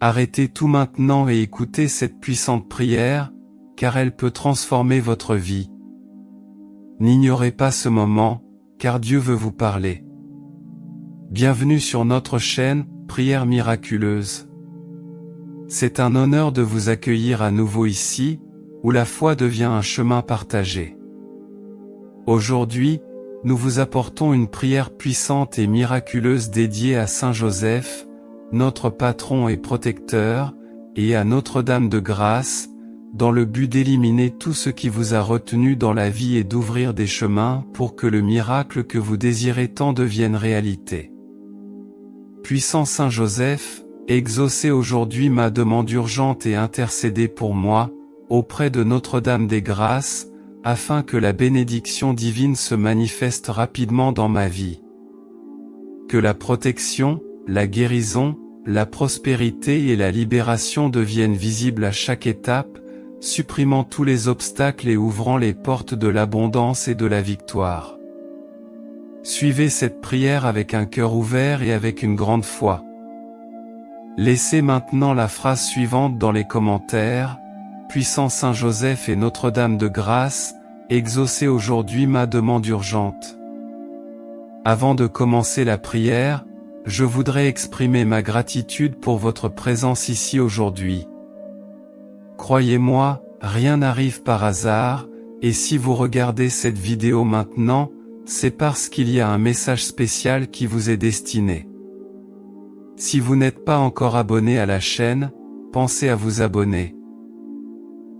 Arrêtez tout maintenant et écoutez cette puissante prière, car elle peut transformer votre vie. N'ignorez pas ce moment, car Dieu veut vous parler. Bienvenue sur notre chaîne, Prière miraculeuse. C'est un honneur de vous accueillir à nouveau ici, où la foi devient un chemin partagé. Aujourd'hui, nous vous apportons une prière puissante et miraculeuse dédiée à Saint Joseph, notre patron et protecteur, et à Notre-Dame de Grâce, dans le but d'éliminer tout ce qui vous a retenu dans la vie et d'ouvrir des chemins pour que le miracle que vous désirez tant devienne réalité. Puissant Saint Joseph, exaucez aujourd'hui ma demande urgente et intercédez pour moi, auprès de Notre-Dame des Grâces, afin que la bénédiction divine se manifeste rapidement dans ma vie. Que la protection, la guérison, la prospérité et la libération deviennent visibles à chaque étape, supprimant tous les obstacles et ouvrant les portes de l'abondance et de la victoire. Suivez cette prière avec un cœur ouvert et avec une grande foi. Laissez maintenant la phrase suivante dans les commentaires: Puissant Saint Joseph et Notre-Dame de Grâce, exaucez aujourd'hui ma demande urgente. Avant de commencer la prière, je voudrais exprimer ma gratitude pour votre présence ici aujourd'hui. Croyez-moi, rien n'arrive par hasard, et si vous regardez cette vidéo maintenant, c'est parce qu'il y a un message spécial qui vous est destiné. Si vous n'êtes pas encore abonné à la chaîne, pensez à vous abonner.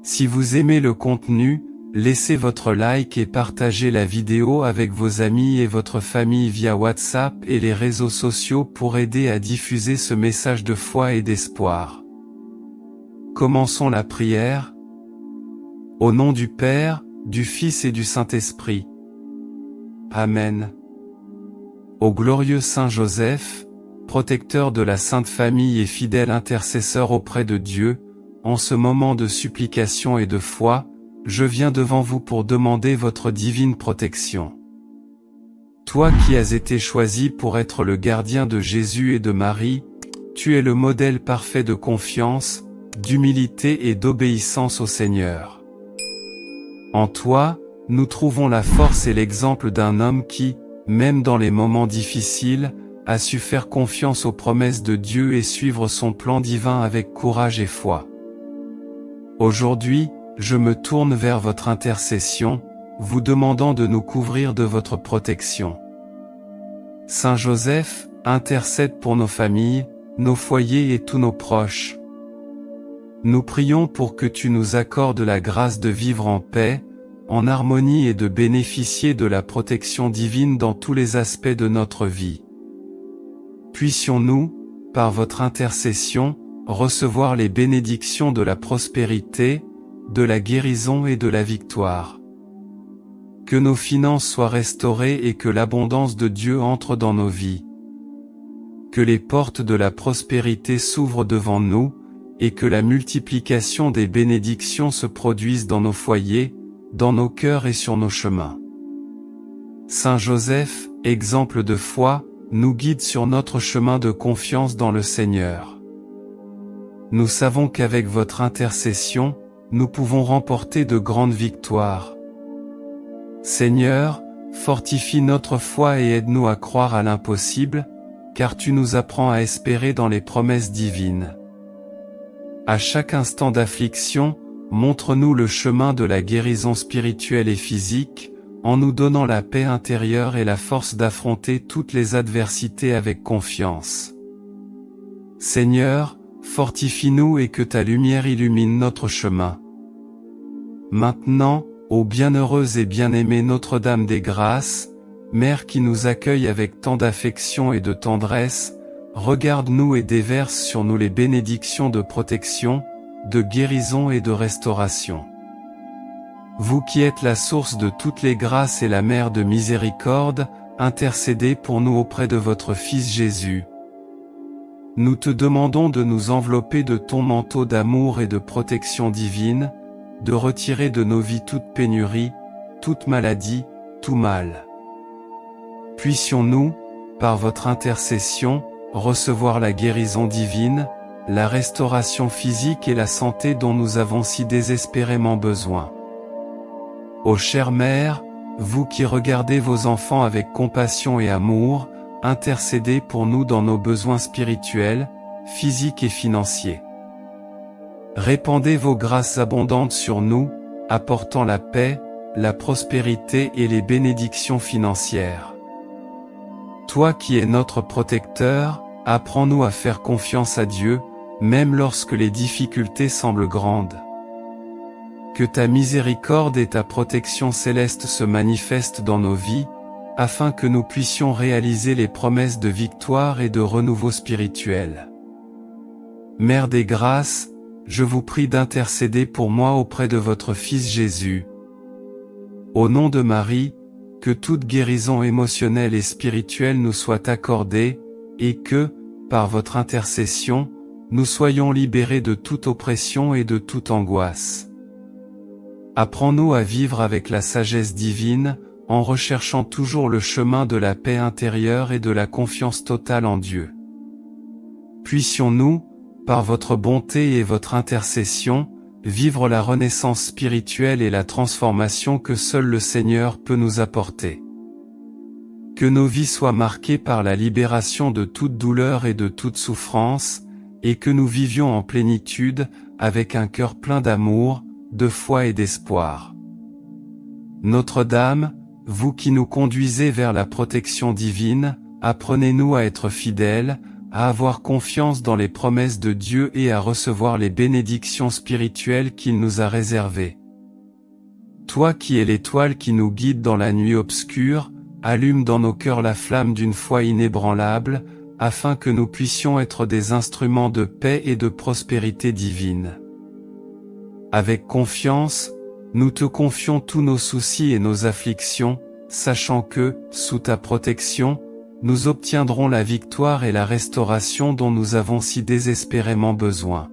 Si vous aimez le contenu, laissez votre like et partagez la vidéo avec vos amis et votre famille via WhatsApp et les réseaux sociaux pour aider à diffuser ce message de foi et d'espoir. Commençons la prière. Au nom du Père, du Fils et du Saint-Esprit. Amen. Ô glorieux Saint Joseph, protecteur de la Sainte Famille et fidèle intercesseur auprès de Dieu, en ce moment de supplication et de foi, je viens devant vous pour demander votre divine protection. Toi qui as été choisi pour être le gardien de Jésus et de Marie, tu es le modèle parfait de confiance, d'humilité et d'obéissance au Seigneur. En toi, nous trouvons la force et l'exemple d'un homme qui, même dans les moments difficiles, a su faire confiance aux promesses de Dieu et suivre son plan divin avec courage et foi. Aujourd'hui, je me tourne vers votre intercession, vous demandant de nous couvrir de votre protection. Saint Joseph, intercède pour nos familles, nos foyers et tous nos proches. Nous prions pour que tu nous accordes la grâce de vivre en paix, en harmonie et de bénéficier de la protection divine dans tous les aspects de notre vie. Puissions-nous, par votre intercession, recevoir les bénédictions de la prospérité, de la guérison et de la victoire. Que nos finances soient restaurées et que l'abondance de Dieu entre dans nos vies. Que les portes de la prospérité s'ouvrent devant nous, et que la multiplication des bénédictions se produise dans nos foyers, dans nos cœurs et sur nos chemins. Saint Joseph, exemple de foi, nous guide sur notre chemin de confiance dans le Seigneur. Nous savons qu'avec votre intercession, nous pouvons remporter de grandes victoires. Seigneur, fortifie notre foi et aide-nous à croire à l'impossible, car tu nous apprends à espérer dans les promesses divines. À chaque instant d'affliction, montre-nous le chemin de la guérison spirituelle et physique, en nous donnant la paix intérieure et la force d'affronter toutes les adversités avec confiance. Seigneur, fortifie-nous et que ta lumière illumine notre chemin. Maintenant, ô bienheureuse et bien-aimée Notre-Dame des Grâces, Mère qui nous accueille avec tant d'affection et de tendresse, regarde-nous et déverse sur nous les bénédictions de protection, de guérison et de restauration. Vous qui êtes la source de toutes les grâces et la mère de miséricorde, intercédez pour nous auprès de votre Fils Jésus. Nous te demandons de nous envelopper de ton manteau d'amour et de protection divine, de retirer de nos vies toute pénurie, toute maladie, tout mal. Puissions-nous, par votre intercession, recevoir la guérison divine, la restauration physique et la santé dont nous avons si désespérément besoin. Ô chère Mère, vous qui regardez vos enfants avec compassion et amour, intercédez pour nous dans nos besoins spirituels, physiques et financiers. Répandez vos grâces abondantes sur nous, apportant la paix, la prospérité et les bénédictions financières. Toi qui es notre protecteur, apprends-nous à faire confiance à Dieu, même lorsque les difficultés semblent grandes. Que ta miséricorde et ta protection céleste se manifestent dans nos vies, afin que nous puissions réaliser les promesses de victoire et de renouveau spirituel. Mère des grâces, je vous prie d'intercéder pour moi auprès de votre Fils Jésus. Au nom de Marie, que toute guérison émotionnelle et spirituelle nous soit accordée, et que, par votre intercession, nous soyons libérés de toute oppression et de toute angoisse. Apprends-nous à vivre avec la sagesse divine, en recherchant toujours le chemin de la paix intérieure et de la confiance totale en Dieu. Puissions-nous, par votre bonté et votre intercession, vivre la renaissance spirituelle et la transformation que seul le Seigneur peut nous apporter. Que nos vies soient marquées par la libération de toute douleur et de toute souffrance, et que nous vivions en plénitude, avec un cœur plein d'amour, de foi et d'espoir. Notre-Dame, vous qui nous conduisez vers la protection divine, apprenez-nous à être fidèles, à avoir confiance dans les promesses de Dieu et à recevoir les bénédictions spirituelles qu'il nous a réservées. Toi qui es l'étoile qui nous guide dans la nuit obscure, allume dans nos cœurs la flamme d'une foi inébranlable, afin que nous puissions être des instruments de paix et de prospérité divine. Avec confiance, nous te confions tous nos soucis et nos afflictions, sachant que, sous ta protection, nous obtiendrons la victoire et la restauration dont nous avons si désespérément besoin.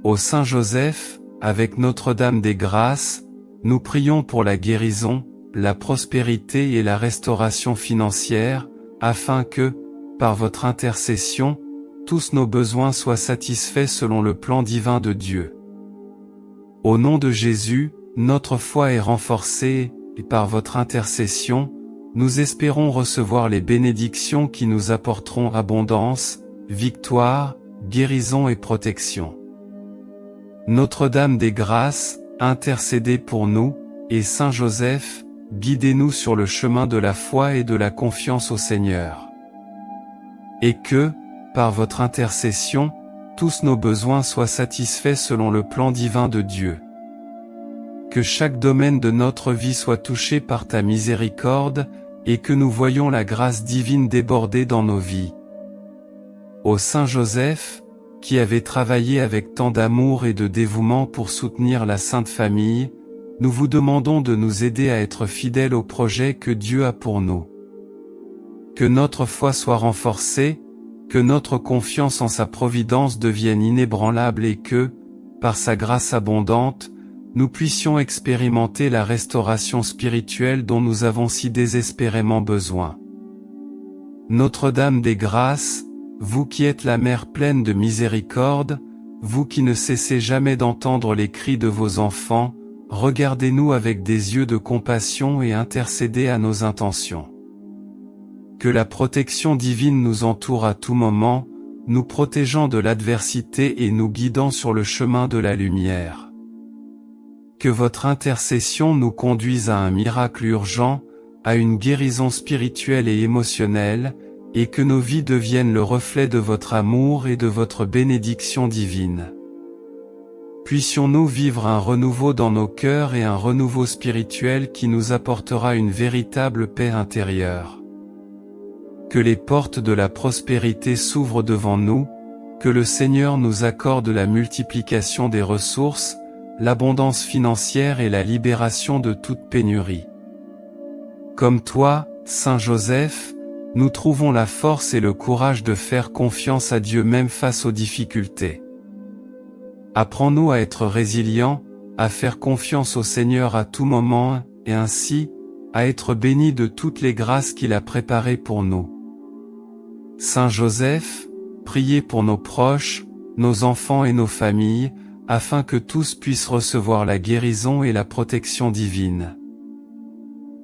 Ô Saint Joseph, avec Notre-Dame des Grâces, nous prions pour la guérison, la prospérité et la restauration financière, afin que, par votre intercession, tous nos besoins soient satisfaits selon le plan divin de Dieu. Au nom de Jésus, notre foi est renforcée, et par votre intercession, nous espérons recevoir les bénédictions qui nous apporteront abondance, victoire, guérison et protection. Notre-Dame des Grâces, intercédez pour nous, et Saint Joseph, guidez-nous sur le chemin de la foi et de la confiance au Seigneur. Et que, par votre intercession, tous nos besoins soient satisfaits selon le plan divin de Dieu. Que chaque domaine de notre vie soit touché par ta miséricorde, et que nous voyions la grâce divine déborder dans nos vies. Ô Saint Joseph, qui avait travaillé avec tant d'amour et de dévouement pour soutenir la Sainte Famille, nous vous demandons de nous aider à être fidèles au projet que Dieu a pour nous. Que notre foi soit renforcée, que notre confiance en sa providence devienne inébranlable et que, par sa grâce abondante, nous puissions expérimenter la restauration spirituelle dont nous avons si désespérément besoin. Notre-Dame des Grâces, vous qui êtes la Mère pleine de miséricorde, vous qui ne cessez jamais d'entendre les cris de vos enfants, regardez-nous avec des yeux de compassion et intercédez à nos intentions. Que la protection divine nous entoure à tout moment, nous protégeant de l'adversité et nous guidant sur le chemin de la lumière. Que votre intercession nous conduise à un miracle urgent, à une guérison spirituelle et émotionnelle, et que nos vies deviennent le reflet de votre amour et de votre bénédiction divine. Puissions-nous vivre un renouveau dans nos cœurs et un renouveau spirituel qui nous apportera une véritable paix intérieure. Que les portes de la prospérité s'ouvrent devant nous, que le Seigneur nous accorde la multiplication des ressources, l'abondance financière et la libération de toute pénurie. Comme toi, Saint Joseph, nous trouvons la force et le courage de faire confiance à Dieu même face aux difficultés. Apprends-nous à être résilients, à faire confiance au Seigneur à tout moment, et ainsi, à être bénis de toutes les grâces qu'il a préparées pour nous. Saint Joseph, priez pour nos proches, nos enfants et nos familles, afin que tous puissent recevoir la guérison et la protection divine.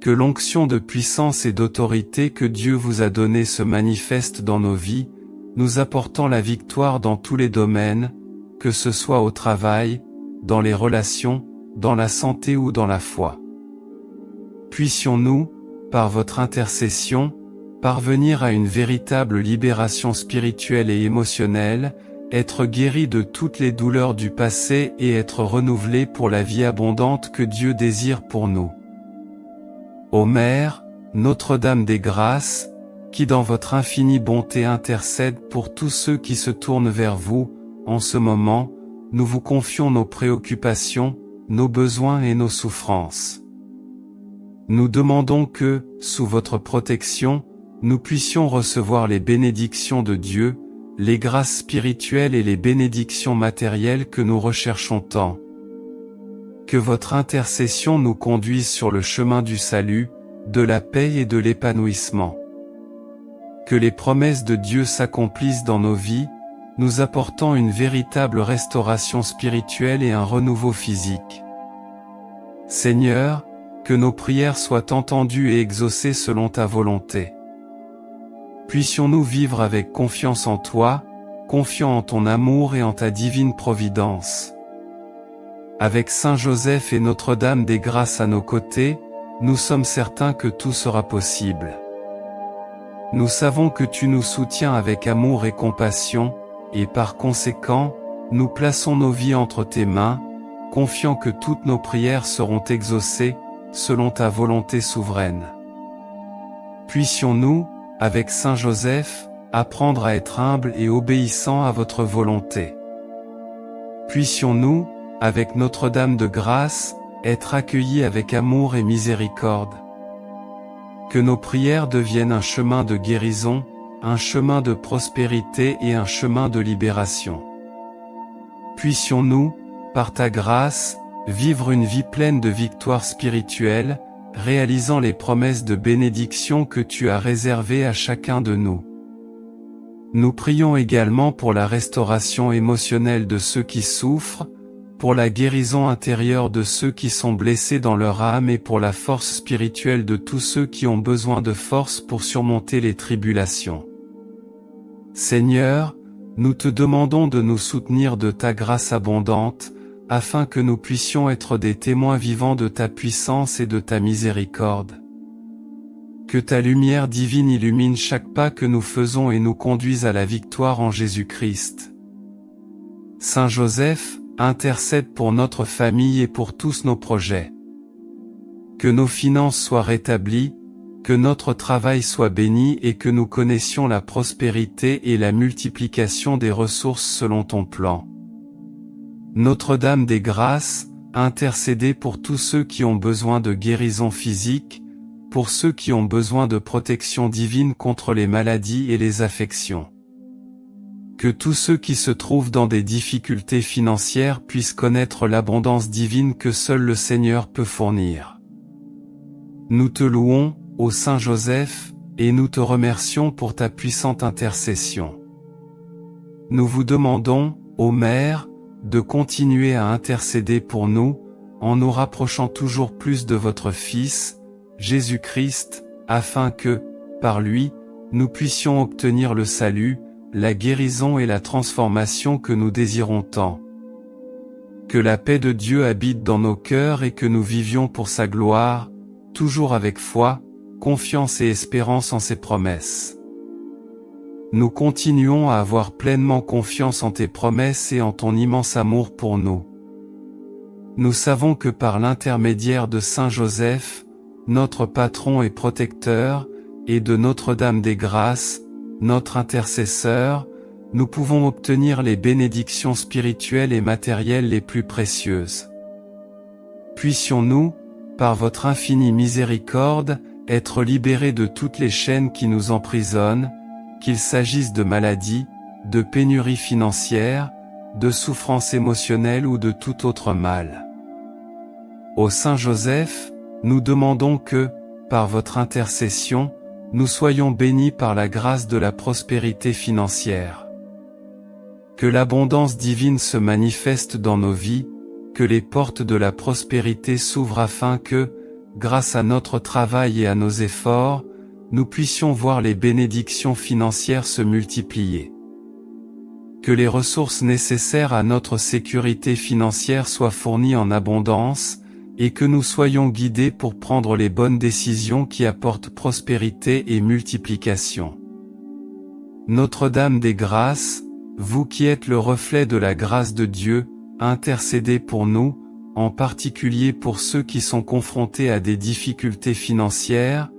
Que l'onction de puissance et d'autorité que Dieu vous a donnée se manifeste dans nos vies, nous apportant la victoire dans tous les domaines, que ce soit au travail, dans les relations, dans la santé ou dans la foi. Puissions-nous, par votre intercession, parvenir à une véritable libération spirituelle et émotionnelle, être guéris de toutes les douleurs du passé et être renouvelés pour la vie abondante que Dieu désire pour nous. Ô Mère, Notre-Dame des Grâces, qui dans votre infinie bonté intercède pour tous ceux qui se tournent vers vous, en ce moment, nous vous confions nos préoccupations, nos besoins et nos souffrances. Nous demandons que, sous votre protection, nous puissions recevoir les bénédictions de Dieu, les grâces spirituelles et les bénédictions matérielles que nous recherchons tant. Que votre intercession nous conduise sur le chemin du salut, de la paix et de l'épanouissement. Que les promesses de Dieu s'accomplissent dans nos vies, nous apportant une véritable restauration spirituelle et un renouveau physique. Seigneur, que nos prières soient entendues et exaucées selon ta volonté. Puissions-nous vivre avec confiance en toi, confiant en ton amour et en ta divine providence. Avec Saint Joseph et Notre-Dame des Grâces à nos côtés, nous sommes certains que tout sera possible. Nous savons que tu nous soutiens avec amour et compassion, et par conséquent, nous plaçons nos vies entre tes mains, confiant que toutes nos prières seront exaucées, selon ta volonté souveraine. Puissions-nous, avec Saint Joseph, apprendre à être humbles et obéissants à votre volonté. Puissions-nous, avec Notre-Dame de Grâce, être accueillis avec amour et miséricorde. Que nos prières deviennent un chemin de guérison, un chemin de prospérité et un chemin de libération. Puissions-nous, par ta grâce, vivre une vie pleine de victoires spirituelles, réalisant les promesses de bénédiction que tu as réservées à chacun de nous. Nous prions également pour la restauration émotionnelle de ceux qui souffrent, pour la guérison intérieure de ceux qui sont blessés dans leur âme et pour la force spirituelle de tous ceux qui ont besoin de force pour surmonter les tribulations. Seigneur, nous te demandons de nous soutenir de ta grâce abondante, afin que nous puissions être des témoins vivants de ta puissance et de ta miséricorde. Que ta lumière divine illumine chaque pas que nous faisons et nous conduise à la victoire en Jésus-Christ. Saint Joseph, intercède pour notre famille et pour tous nos projets. Que nos finances soient rétablies, que notre travail soit béni et que nous connaissions la prospérité et la multiplication des ressources selon ton plan. Notre-Dame des Grâces, intercédez pour tous ceux qui ont besoin de guérison physique, pour ceux qui ont besoin de protection divine contre les maladies et les affections. Que tous ceux qui se trouvent dans des difficultés financières puissent connaître l'abondance divine que seul le Seigneur peut fournir. Nous te louons, ô Saint Joseph, et nous te remercions pour ta puissante intercession. Nous vous demandons, ô Mère, de continuer à intercéder pour nous, en nous rapprochant toujours plus de votre Fils, Jésus-Christ, afin que, par lui, nous puissions obtenir le salut, la guérison et la transformation que nous désirons tant. Que la paix de Dieu habite dans nos cœurs et que nous vivions pour sa gloire, toujours avec foi, confiance et espérance en ses promesses. Nous continuons à avoir pleinement confiance en tes promesses et en ton immense amour pour nous. Nous savons que par l'intermédiaire de Saint Joseph, notre patron et protecteur, et de Notre-Dame des Grâces, notre intercesseur, nous pouvons obtenir les bénédictions spirituelles et matérielles les plus précieuses. Puissions-nous, par votre infinie miséricorde, être libérés de toutes les chaînes qui nous emprisonnent, qu'il s'agisse de maladies, de pénuries financières, de souffrances émotionnelles ou de tout autre mal. Ô Saint Joseph, nous demandons que, par votre intercession, nous soyons bénis par la grâce de la prospérité financière. Que l'abondance divine se manifeste dans nos vies, que les portes de la prospérité s'ouvrent afin que, grâce à notre travail et à nos efforts, nous puissions voir les bénédictions financières se multiplier. Que les ressources nécessaires à notre sécurité financière soient fournies en abondance, et que nous soyons guidés pour prendre les bonnes décisions qui apportent prospérité et multiplication. Notre-Dame des Grâces, vous qui êtes le reflet de la grâce de Dieu, intercédez pour nous, en particulier pour ceux qui sont confrontés à des difficultés financières,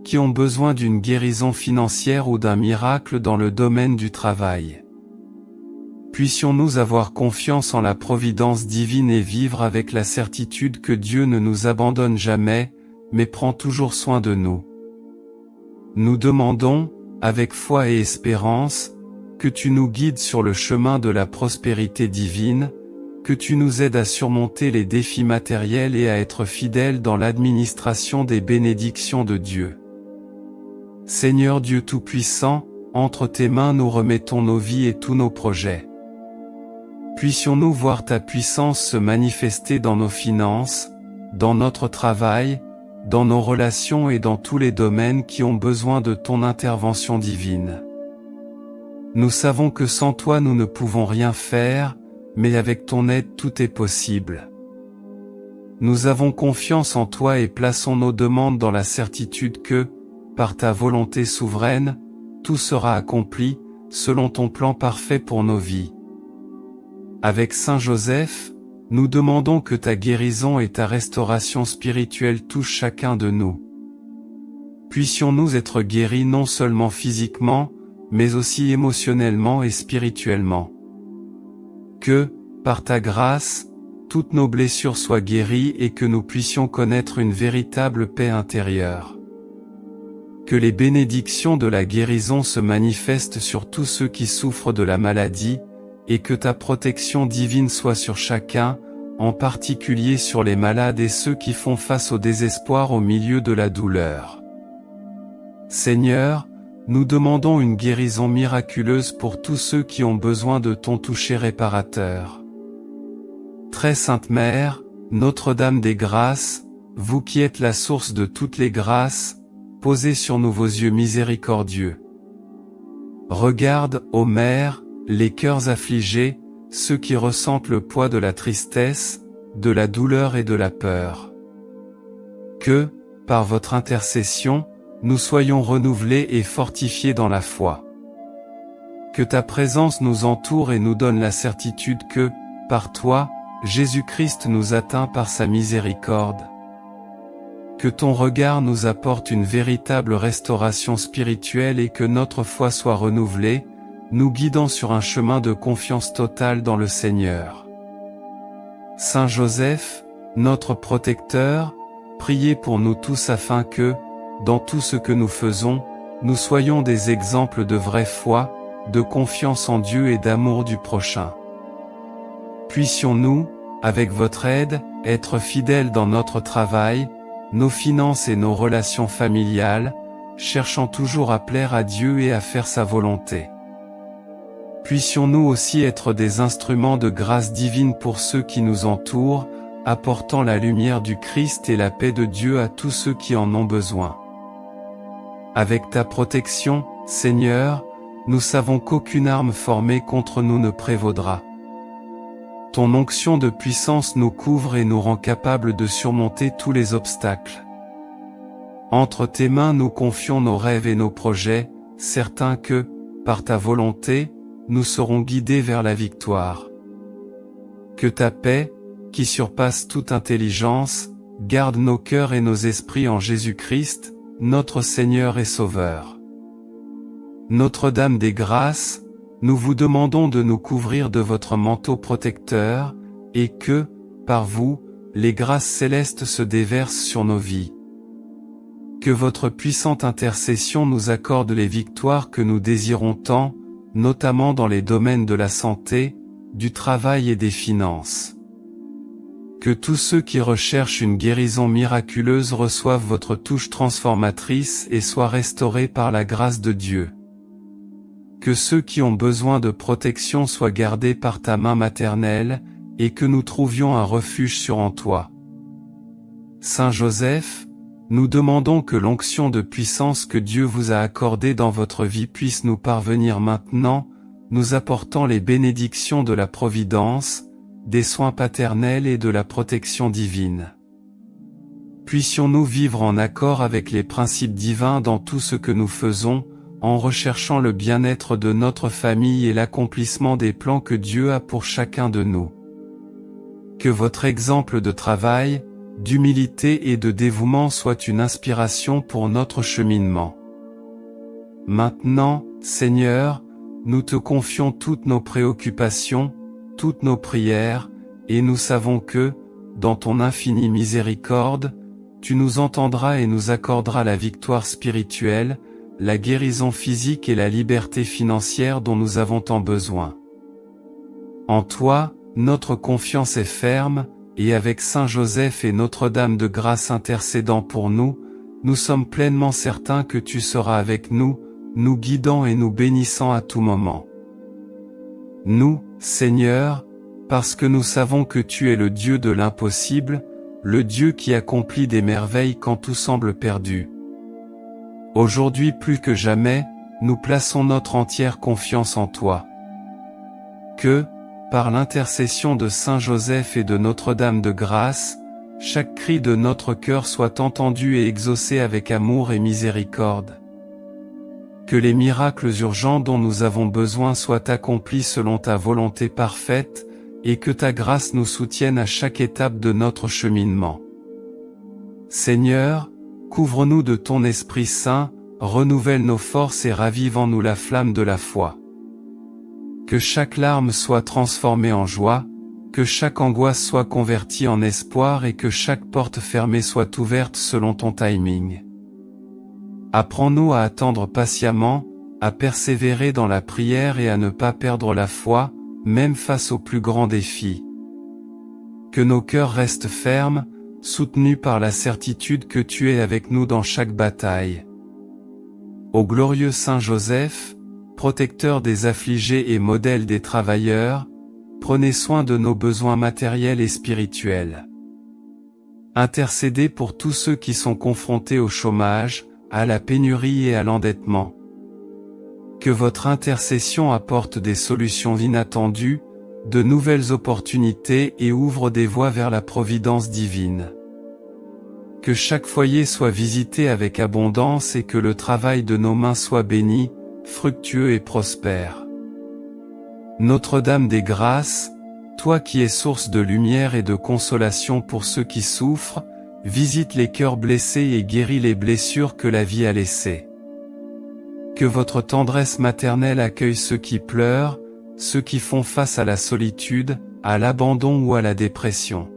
qui ont besoin d'une guérison financière ou d'un miracle dans le domaine du travail. Puissions-nous avoir confiance en la providence divine et vivre avec la certitude que Dieu ne nous abandonne jamais, mais prend toujours soin de nous. Nous demandons, avec foi et espérance, que tu nous guides sur le chemin de la prospérité divine, que tu nous aides à surmonter les défis matériels et à être fidèles dans l'administration des bénédictions de Dieu. Seigneur Dieu Tout-Puissant, entre tes mains nous remettons nos vies et tous nos projets. Puissions-nous voir ta puissance se manifester dans nos finances, dans notre travail, dans nos relations et dans tous les domaines qui ont besoin de ton intervention divine. Nous savons que sans toi nous ne pouvons rien faire, mais avec ton aide tout est possible. Nous avons confiance en toi et plaçons nos demandes dans la certitude que, par ta volonté souveraine, tout sera accompli, selon ton plan parfait pour nos vies. Avec Saint Joseph, nous demandons que ta guérison et ta restauration spirituelle touchent chacun de nous. Puissions-nous être guéris non seulement physiquement, mais aussi émotionnellement et spirituellement. Que, par ta grâce, toutes nos blessures soient guéries et que nous puissions connaître une véritable paix intérieure. Que les bénédictions de la guérison se manifestent sur tous ceux qui souffrent de la maladie, et que ta protection divine soit sur chacun, en particulier sur les malades et ceux qui font face au désespoir au milieu de la douleur. Seigneur, nous demandons une guérison miraculeuse pour tous ceux qui ont besoin de ton toucher réparateur. Très Sainte Mère, Notre-Dame des Grâces, vous qui êtes la source de toutes les grâces, posez sur nous vos yeux miséricordieux. Regarde, ô Mère, les cœurs affligés, ceux qui ressentent le poids de la tristesse, de la douleur et de la peur. Que, par votre intercession, nous soyons renouvelés et fortifiés dans la foi. Que ta présence nous entoure et nous donne la certitude que, par toi, Jésus-Christ nous atteint par sa miséricorde. Que ton regard nous apporte une véritable restauration spirituelle et que notre foi soit renouvelée, nous guidant sur un chemin de confiance totale dans le Seigneur. Saint Joseph, notre protecteur, priez pour nous tous afin que, dans tout ce que nous faisons, nous soyons des exemples de vraie foi, de confiance en Dieu et d'amour du prochain. Puissions-nous, avec votre aide, être fidèles dans notre travail, nos finances et nos relations familiales, cherchant toujours à plaire à Dieu et à faire sa volonté. Puissions-nous aussi être des instruments de grâce divine pour ceux qui nous entourent, apportant la lumière du Christ et la paix de Dieu à tous ceux qui en ont besoin. Avec ta protection, Seigneur, nous savons qu'aucune arme formée contre nous ne prévaudra. Ton onction de puissance nous couvre et nous rend capables de surmonter tous les obstacles. Entre tes mains nous confions nos rêves et nos projets, certains que, par ta volonté, nous serons guidés vers la victoire. Que ta paix, qui surpasse toute intelligence, garde nos cœurs et nos esprits en Jésus-Christ, notre Seigneur et Sauveur. Notre-Dame des Grâces, nous vous demandons de nous couvrir de votre manteau protecteur, et que, par vous, les grâces célestes se déversent sur nos vies. Que votre puissante intercession nous accorde les victoires que nous désirons tant, notamment dans les domaines de la santé, du travail et des finances. Que tous ceux qui recherchent une guérison miraculeuse reçoivent votre touche transformatrice et soient restaurés par la grâce de Dieu. que ceux qui ont besoin de protection soient gardés par ta main maternelle, et que nous trouvions un refuge sûr en toi. Saint Joseph, nous demandons que l'onction de puissance que Dieu vous a accordée dans votre vie puisse nous parvenir maintenant, nous apportant les bénédictions de la providence, des soins paternels et de la protection divine. Puissions-nous vivre en accord avec les principes divins dans tout ce que nous faisons, en recherchant le bien-être de notre famille et l'accomplissement des plans que Dieu a pour chacun de nous. Que votre exemple de travail, d'humilité et de dévouement soit une inspiration pour notre cheminement. Maintenant, Seigneur, nous te confions toutes nos préoccupations, toutes nos prières, et nous savons que, dans ton infinie miséricorde, tu nous entendras et nous accorderas la victoire spirituelle, la guérison physique et la liberté financière dont nous avons tant besoin. En toi, notre confiance est ferme, et avec Saint Joseph et Notre-Dame de Grâce intercédant pour nous, nous sommes pleinement certains que tu seras avec nous, nous guidant et nous bénissant à tout moment. Nous, Seigneur, parce que nous savons que tu es le Dieu de l'impossible, le Dieu qui accomplit des merveilles quand tout semble perdu. Aujourd'hui plus que jamais, nous plaçons notre entière confiance en toi. Que, par l'intercession de Saint Joseph et de Notre-Dame de Grâce, chaque cri de notre cœur soit entendu et exaucé avec amour et miséricorde. Que les miracles urgents dont nous avons besoin soient accomplis selon ta volonté parfaite, et que ta grâce nous soutienne à chaque étape de notre cheminement. Seigneur, couvre-nous de ton Esprit Saint, renouvelle nos forces et ravive en nous la flamme de la foi. Que chaque larme soit transformée en joie, que chaque angoisse soit convertie en espoir et que chaque porte fermée soit ouverte selon ton timing. Apprends-nous à attendre patiemment, à persévérer dans la prière et à ne pas perdre la foi, même face aux plus grands défis. Que nos cœurs restent fermes, soutenus par la certitude que tu es avec nous dans chaque bataille. Ô glorieux Saint Joseph, protecteur des affligés et modèle des travailleurs, prenez soin de nos besoins matériels et spirituels. Intercédez pour tous ceux qui sont confrontés au chômage, à la pénurie et à l'endettement. Que votre intercession apporte des solutions inattendues, de nouvelles opportunités et ouvre des voies vers la providence divine. Que chaque foyer soit visité avec abondance et que le travail de nos mains soit béni, fructueux et prospère. Notre-Dame des Grâces, toi qui es source de lumière et de consolation pour ceux qui souffrent, visite les cœurs blessés et guéris les blessures que la vie a laissées. Que votre tendresse maternelle accueille ceux qui pleurent, ceux qui font face à la solitude, à l'abandon ou à la dépression.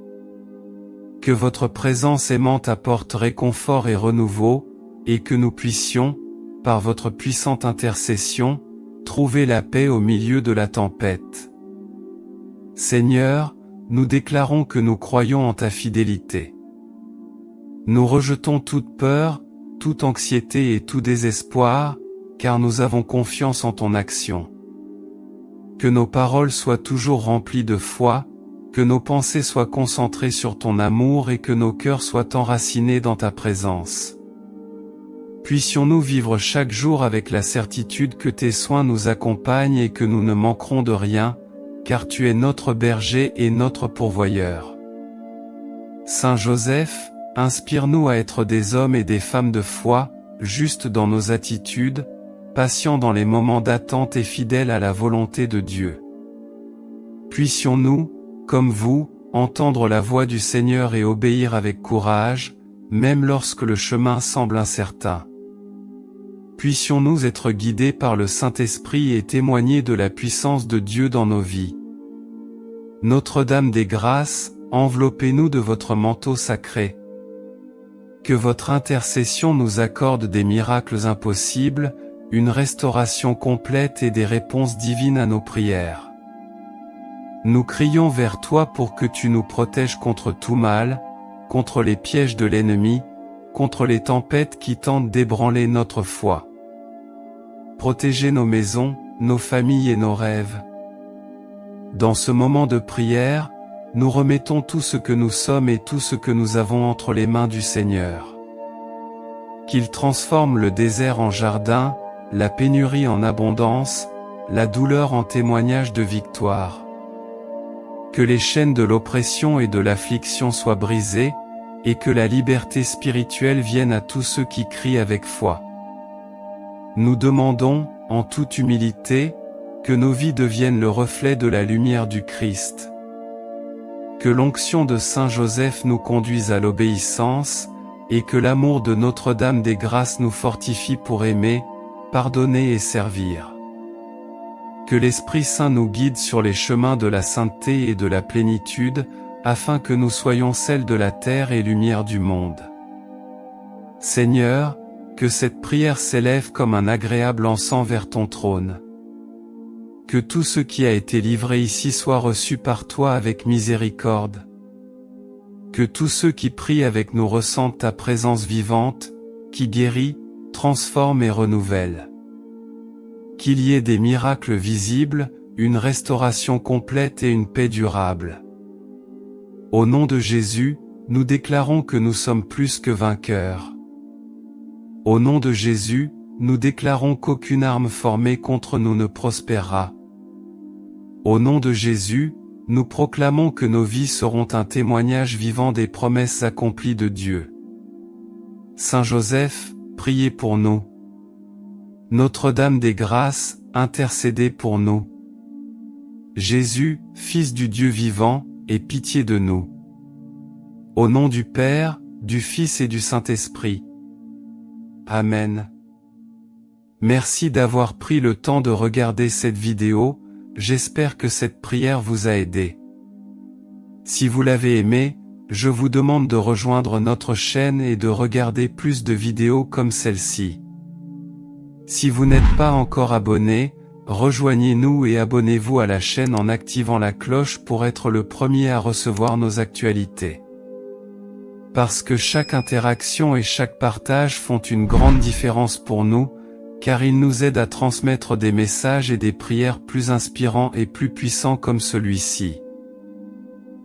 Que votre présence aimante apporte réconfort et renouveau, et que nous puissions, par votre puissante intercession, trouver la paix au milieu de la tempête. Seigneur, nous déclarons que nous croyons en ta fidélité. Nous rejetons toute peur, toute anxiété et tout désespoir, car nous avons confiance en ton action. Que nos paroles soient toujours remplies de foi, que nos pensées soient concentrées sur ton amour et que nos cœurs soient enracinés dans ta présence. Puissions-nous vivre chaque jour avec la certitude que tes soins nous accompagnent et que nous ne manquerons de rien, car tu es notre berger et notre pourvoyeur. Saint Joseph, inspire-nous à être des hommes et des femmes de foi, justes dans nos attitudes, patients dans les moments d'attente et fidèles à la volonté de Dieu. Puissions-nous, comme vous, entendre la voix du Seigneur et obéir avec courage, même lorsque le chemin semble incertain. Puissions-nous être guidés par le Saint-Esprit et témoigner de la puissance de Dieu dans nos vies. Notre-Dame des Grâces, enveloppez-nous de votre manteau sacré. Que votre intercession nous accorde des miracles impossibles, une restauration complète et des réponses divines à nos prières. Nous crions vers toi pour que tu nous protèges contre tout mal, contre les pièges de l'ennemi, contre les tempêtes qui tentent d'ébranler notre foi. Protégez nos maisons, nos familles et nos rêves. Dans ce moment de prière, nous remettons tout ce que nous sommes et tout ce que nous avons entre les mains du Seigneur. Qu'il transforme le désert en jardin, la pénurie en abondance, la douleur en témoignage de victoire. Que les chaînes de l'oppression et de l'affliction soient brisées, et que la liberté spirituelle vienne à tous ceux qui crient avec foi. Nous demandons, en toute humilité, que nos vies deviennent le reflet de la lumière du Christ. Que l'onction de Saint Joseph nous conduise à l'obéissance, et que l'amour de Notre-Dame des Grâces nous fortifie pour aimer, pardonner et servir. Que l'Esprit Saint nous guide sur les chemins de la sainteté et de la plénitude, afin que nous soyons sel de la terre et lumière du monde. Seigneur, que cette prière s'élève comme un agréable encens vers ton trône. Que tout ce qui a été livré ici soit reçu par toi avec miséricorde. Que tous ceux qui prient avec nous ressentent ta présence vivante, qui guérit, transforme et renouvelle. Qu'il y ait des miracles visibles, une restauration complète et une paix durable. Au nom de Jésus, nous déclarons que nous sommes plus que vainqueurs. Au nom de Jésus, nous déclarons qu'aucune arme formée contre nous ne prospérera. Au nom de Jésus, nous proclamons que nos vies seront un témoignage vivant des promesses accomplies de Dieu. Saint Joseph, priez pour nous. Notre-Dame des Grâces, intercédez pour nous. Jésus, Fils du Dieu vivant, aie pitié de nous. Au nom du Père, du Fils et du Saint-Esprit. Amen. Merci d'avoir pris le temps de regarder cette vidéo, j'espère que cette prière vous a aidé. Si vous l'avez aimé, je vous demande de rejoindre notre chaîne et de regarder plus de vidéos comme celle-ci. Si vous n'êtes pas encore abonné, rejoignez-nous et abonnez-vous à la chaîne en activant la cloche pour être le premier à recevoir nos actualités. Parce que chaque interaction et chaque partage font une grande différence pour nous, car ils nous aident à transmettre des messages et des prières plus inspirants et plus puissants comme celui-ci.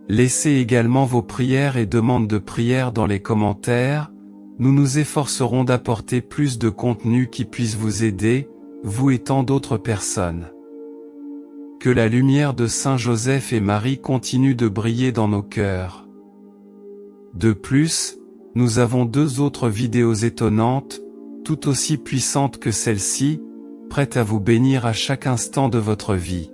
Laissez également vos prières et demandes de prière dans les commentaires, nous nous efforcerons d'apporter plus de contenu qui puisse vous aider, vous et tant d'autres personnes. Que la lumière de Saint Joseph et Marie continue de briller dans nos cœurs. De plus, nous avons 2 autres vidéos étonnantes, tout aussi puissantes que celle-ci, prêtes à vous bénir à chaque instant de votre vie.